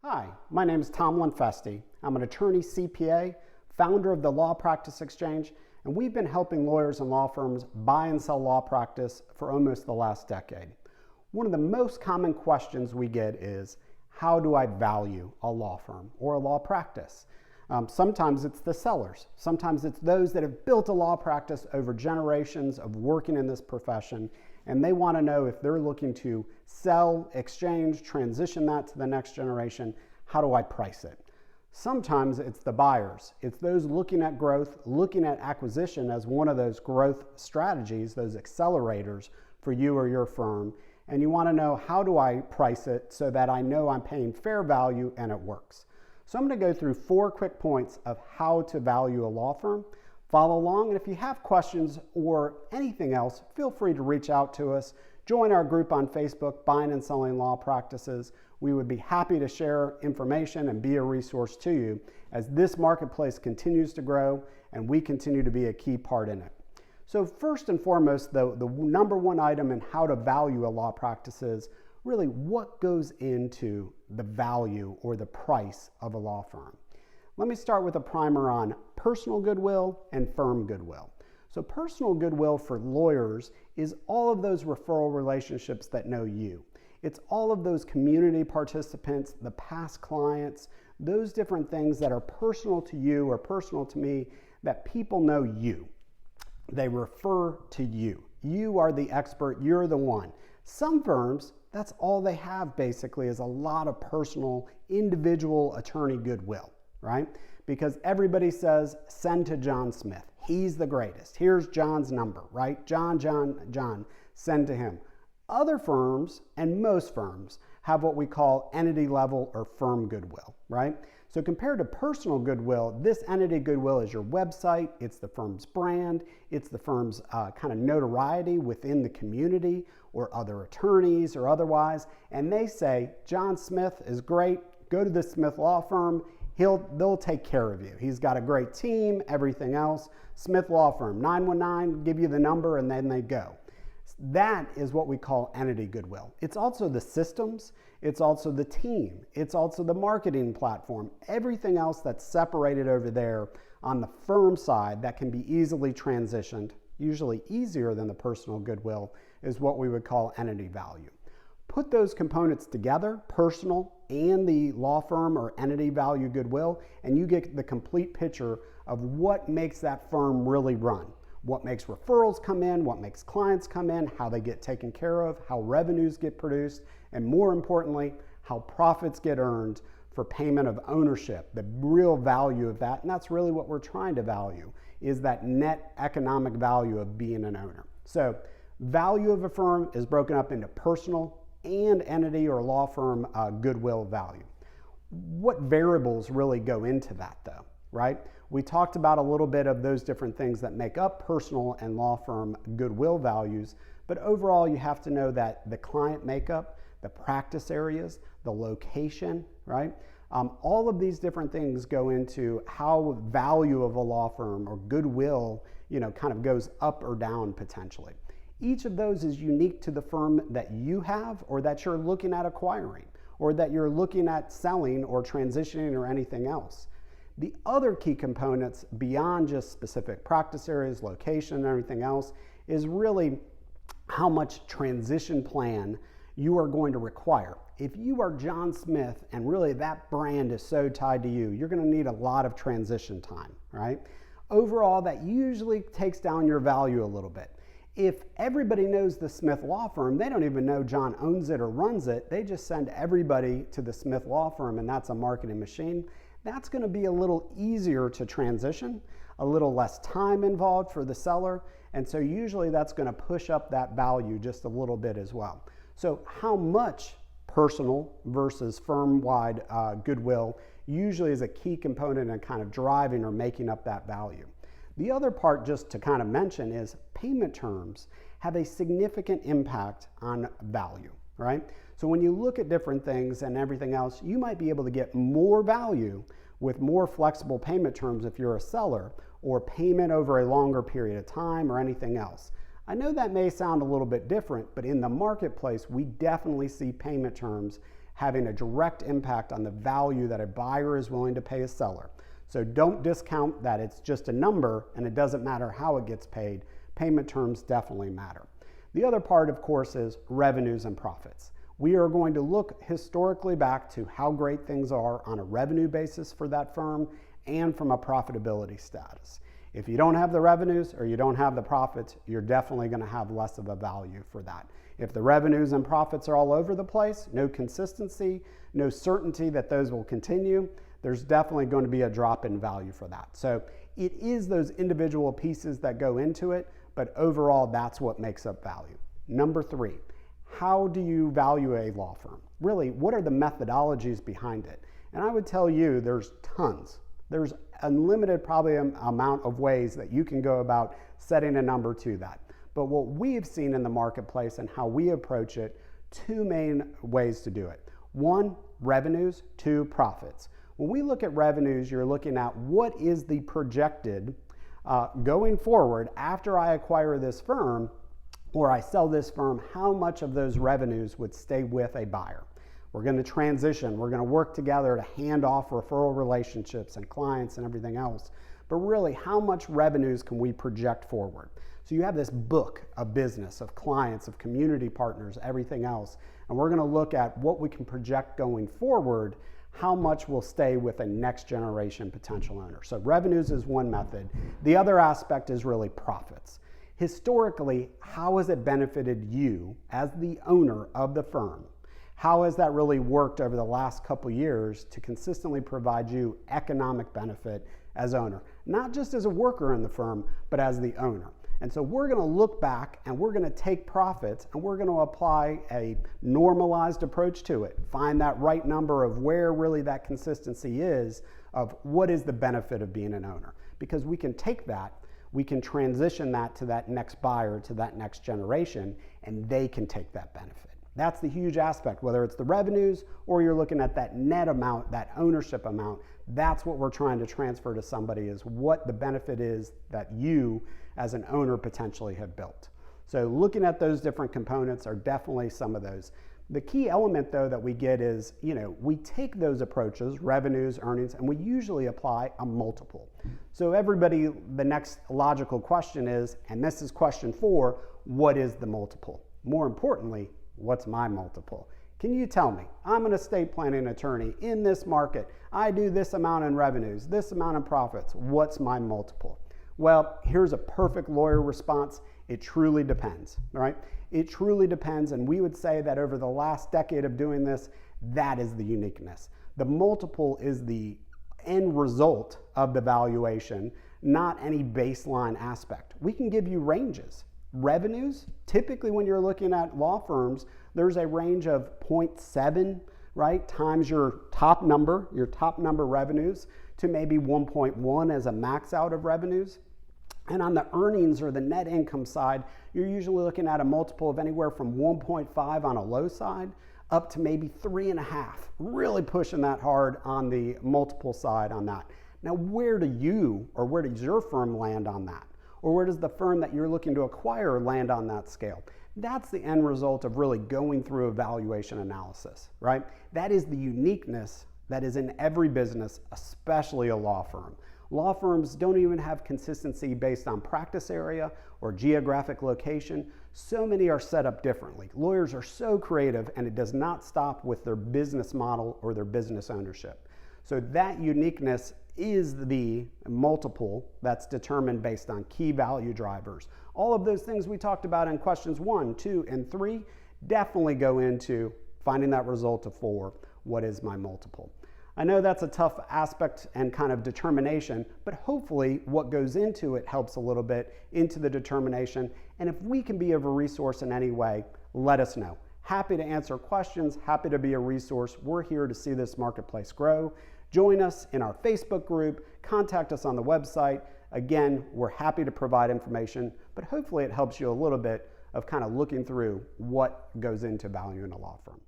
Hi, my name is Tom Lenfestey. I'm an attorney CPA, founder of the Law Practice Exchange, and we've been helping lawyers and law firms buy and sell law practice for almost the last decade. One of the most common questions we get is, how do I value a law firm or a law practice? Sometimes it's the sellers. Sometimes it's those that have built a law practice over generations of working in this profession, and they want to know if they're looking to sell, exchange, transition that to the next generation, how do I price it? Sometimes it's the buyers. It's those looking at growth, looking at acquisition as one of those growth strategies, those accelerators for you or your firm, and you want to know, how do I price it so that I know I'm paying fair value and it works? So I'm going to go through 4 quick points of how to value a law firm. Follow along, and if you have questions or anything else, feel free to reach out to us. Join our group on Facebook, Buying and Selling Law Practices. We would be happy to share information and be a resource to you as this marketplace continues to grow and we continue to be a key part in it. So first and foremost, the number one item in how to value a law practice is really what goes into the value or the price of a law firm. Let me start with a primer on personal goodwill and firm goodwill. So personal goodwill for lawyers is all of those referral relationships that know you. It's all of those community participants, the past clients, those different things that are personal to you or personal to me, that people know you. They refer to you. You are the expert, you're the one. Some firms, that's all they have basically, is a lot of personal, individual attorney goodwill, right? Because everybody says, send to John Smith. He's the greatest. Here's John's number, right? John, send to him. Other firms, and most firms, have what we call entity level or firm goodwill, right? So compared to personal goodwill, this entity goodwill is your website, it's the firm's brand, it's the firm's kind of notoriety within the community or other attorneys or otherwise, and they say, John Smith is great, go to the Smith Law Firm, they'll take care of you. He's got a great team, everything else. Smith Law Firm, 919, give you the number, and then they go. That is what we call entity goodwill. It's also the systems, it's also the team, it's also the marketing platform, everything else that's separated over there on the firm side that can be easily transitioned, usually easier than the personal goodwill, is what we would call entity value. Put those components together, personal and the law firm or entity value goodwill, and you get the complete picture of what makes that firm really run. What makes referrals come in, what makes clients come in, how they get taken care of, how revenues get produced, and more importantly, how profits get earned for payment of ownership, the real value of that. And that's really what we're trying to value, is that net economic value of being an owner. So value of a firm is broken up into personal and entity or law firm goodwill value. What variables really go into that though, right? We talked about a little bit of those different things that make up personal and law firm goodwill values, but overall you have to know that the client makeup, the practice areas, the location, right? All of these different things go into how value of a law firm or goodwill, kind of goes up or down potentially. Each of those is unique to the firm that you have or that you're looking at acquiring or that you're looking at selling or transitioning or anything else. The other key components beyond just specific practice areas, location, and everything else is really how much transition plan you are going to require. If you are John Smith and really that brand is so tied to you, you're going to need a lot of transition time, right? Overall, that usually takes down your value a little bit. If everybody knows the Smith Law Firm, they don't even know John owns it or runs it. They just send everybody to the Smith Law Firm, and that's a marketing machine. That's going to be a little easier to transition, a little less time involved for the seller, and so usually that's going to push up that value just a little bit as well. So how much personal versus firm-wide goodwill usually is a key component in kind of driving or making up that value. The other part, just to kind of mention, is payment terms have a significant impact on value, right? So when you look at different things and everything else, you might be able to get more value with more flexible payment terms if you're a seller, or payment over a longer period of time or anything else. I know that may sound a little bit different, but in the marketplace, we definitely see payment terms having a direct impact on the value that a buyer is willing to pay a seller. So don't discount that it's just a number and it doesn't matter how it gets paid. Payment terms definitely matter. The other part, of course, is revenues and profits. We are going to look historically back to how great things are on a revenue basis for that firm and from a profitability status. If you don't have the revenues or you don't have the profits, you're definitely going to have less of a value for that. If the revenues and profits are all over the place, no consistency, no certainty that those will continue, there's definitely going to be a drop in value for that. So it is those individual pieces that go into it, but overall that's what makes up value. Number 3, how do you value a law firm? Really, what are the methodologies behind it? And I would tell you there's tons. There's unlimited probably amount of ways that you can go about setting a number to that. But what we've seen in the marketplace and how we approach it, 2 main ways to do it. 1, revenues, 2, profits. When we look at revenues, you're looking at what is the projected going forward after I acquire this firm or I sell this firm, how much of those revenues would stay with a buyer. We're going to transition. We're going to work together to hand off referral relationships and clients and everything else. But really, how much revenues can we project forward? So you have this book of business, of clients, of community partners, everything else. And we're going to look at what we can project going forward, how much will stay with a next generation potential owner. So revenues is one method. The other aspect is really profits. Historically, how has it benefited you as the owner of the firm? How has that really worked over the last couple years to consistently provide you economic benefit as owner? Not just as a worker in the firm, but as the owner. And so we're going to look back and we're going to take profits and we're going to apply a normalized approach to it. Find that right number of where really that consistency is of what is the benefit of being an owner. Because we can take that, we can transition that to that next buyer, to that next generation, and they can take that benefit. That's the huge aspect, whether it's the revenues or you're looking at that net amount, that ownership amount. That's what we're trying to transfer to somebody, is what the benefit is that you as an owner potentially have built. So looking at those different components are definitely some of those. The key element though that we get is, we take those approaches, revenues, earnings, and we usually apply a multiple. So everybody, the next logical question is, and this is question 4, what is the multiple? More importantly, what's my multiple? Can you tell me? I'm an estate planning attorney in this market. I do this amount in revenues, this amount in profits. What's my multiple? Well, here's a perfect lawyer response. It truly depends, right? It truly depends, and we would say that over the last decade of doing this, that is the uniqueness. The multiple is the end result of the valuation, not any baseline aspect. We can give you ranges. Revenues, typically when you're looking at law firms, there's a range of 0.7, right, times your top number revenues to maybe 1.1 as a max out of revenues. And on the earnings or the net income side, you're usually looking at a multiple of anywhere from 1.5 on a low side up to maybe 3.5, really pushing that hard on the multiple side on that. Now, where does your firm land on that? Or where does the firm that you're looking to acquire land on that scale? That's the end result of really going through a valuation analysis, right? That is the uniqueness that is in every business, especially a law firm. Law firms don't even have consistency based on practice area or geographic location. So many are set up differently. Lawyers are so creative, and it does not stop with their business model or their business ownership. So that uniqueness is the multiple that's determined based on key value drivers. All of those things we talked about in questions 1, 2, and 3 definitely go into finding that result of 4. What is my multiple? I know that's a tough aspect and kind of determination, but hopefully what goes into it helps a little bit into the determination. And if we can be of a resource in any way, let us know. Happy to answer questions, happy to be a resource. We're here to see this marketplace grow. Join us in our Facebook group, contact us on the website. Again, we're happy to provide information, but hopefully it helps you a little bit of kind of looking through what goes into valuing a law firm.